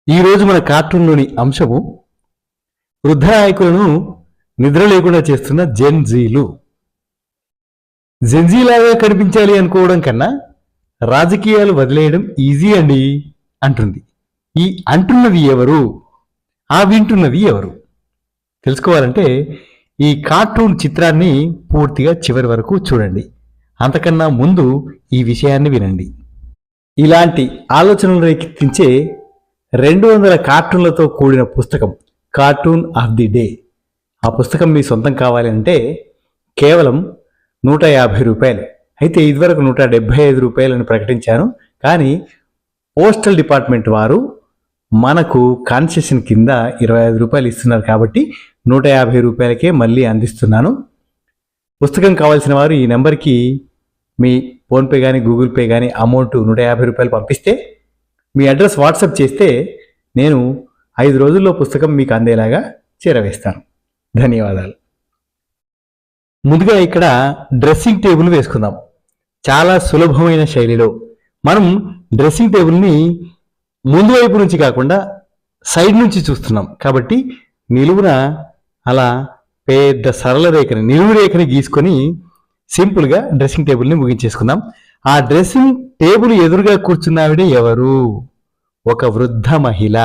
ఈరోజు మన కార్టూన్లోని అంశము వృద్ధ నాయకులను నిద్ర లేకుండా చేస్తున్న జెన్జీలు. జెన్జీలాగా కనిపించాలి అనుకోవడం కన్నా రాజకీయాలు వదిలేయడం ఈజీ అండి అంటుంది. ఈ అంటున్నది ఎవరు, ఆ వింటున్నది ఎవరు తెలుసుకోవాలంటే ఈ కార్టూన్ చిత్రాన్ని పూర్తిగా చివరి వరకు చూడండి. అంతకన్నా ముందు ఈ విషయాన్ని వినండి. ఇలాంటి ఆలోచనలు రేకెత్తించే 200 కార్టూన్లతో కూడిన పుస్తకం కార్టూన్ ఆఫ్ ది డే. ఆ పుస్తకం మీ సొంతం కావాలి అంటే కేవలం 150 రూపాయలు. అయితే ఇదివరకు 175 రూపాయలని ప్రకటించాను, కానీ పోస్టల్ డిపార్ట్మెంట్ వారు మనకు కన్సెషన్ కింద 25 రూపాయలు ఇస్తున్నారు కాబట్టి 150 రూపాయలకే మళ్ళీ అందిస్తున్నాను. పుస్తకం కావాల్సిన వారు ఈ నెంబర్కి మీ ఫోన్పే కానీ గూగుల్ పే కానీ అమౌంట్ 150 రూపాయలు పంపిస్తే, మీ అడ్రస్ వాట్సాప్ చేస్తే నేను 5 రోజుల్లో పుస్తకం మీకు అందేలాగా చేరవేస్తాను. ధన్యవాదాలు. ముందుగా ఇక్కడ డ్రెస్సింగ్ టేబుల్ వేసుకుందాం. చాలా సులభమైన శైలిలో మనం డ్రెస్సింగ్ టేబుల్ని ముందు వైపు నుంచి కాకుండా సైడ్ నుంచి చూస్తున్నాం కాబట్టి నిలువున అలా పెద్ద సరళ రేఖని, నిలువు రేఖని గీసుకొని సింపుల్గా డ్రెస్సింగ్ టేబుల్ని ముగించేసుకుందాం. ఆ డ్రెస్సింగ్ టేబుల్ ఎదురుగా కూర్చున్న ఆవిడ ఎవరు? ఒక వృద్ధ మహిళ,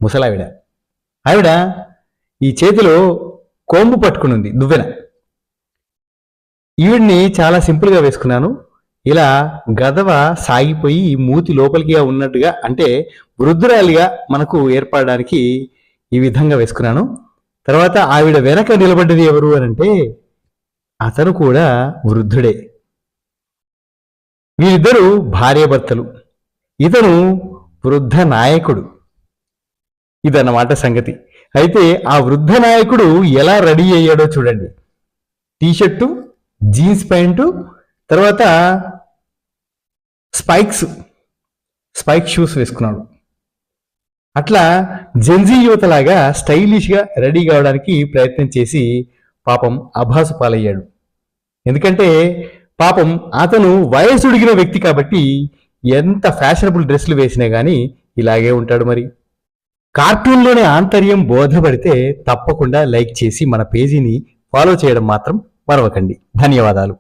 ముసలావిడ. ఆవిడ ఈ చేతిలో కోంబు పట్టుకుని ఉంది, దువ్వెన. ఈవిడ్ని చాలా సింపుల్గా వేసుకున్నాను. ఇలా గదవ సాగిపోయి మూతి లోపలికి ఉన్నట్టుగా, అంటే వృద్ధురాలిగా మనకు ఏర్పడడానికి ఈ విధంగా వేసుకున్నాను. తర్వాత ఆవిడ వెనక నిలబడ్డది ఎవరు అని అంటే అతను కూడా వృద్ధుడే. వీరిద్దరూ భార్యాభర్తలు. ఇతను వృద్ధ నాయకుడు. ఇదన్నమాట సంగతి. అయితే ఆ వృద్ధ నాయకుడు ఎలా రెడీ అయ్యాడో చూడండి. టీషర్టు, జీన్స్ ప్యాంటు, తర్వాత స్పైక్ షూస్ వేసుకున్నాడు. అట్లా జెన్జీ యువతలాగా స్టైలిష్గా రెడీ కావడానికి ప్రయత్నం చేసి పాపం అభాసు పాలయ్యాడు. ఎందుకంటే పాపం అతను వయసుడిగిన వ్యక్తి కాబట్టి ఎంత ఫ్యాషనబుల్ డ్రెస్సులు వేసినా కానీ ఇలాగే ఉంటాడు. మరి కార్టూన్లోని ఆంతర్యం బోధపడితే తప్పకుండా లైక్ చేసి మన పేజీని ఫాలో చేయడం మాత్రం మరవకండి. ధన్యవాదాలు.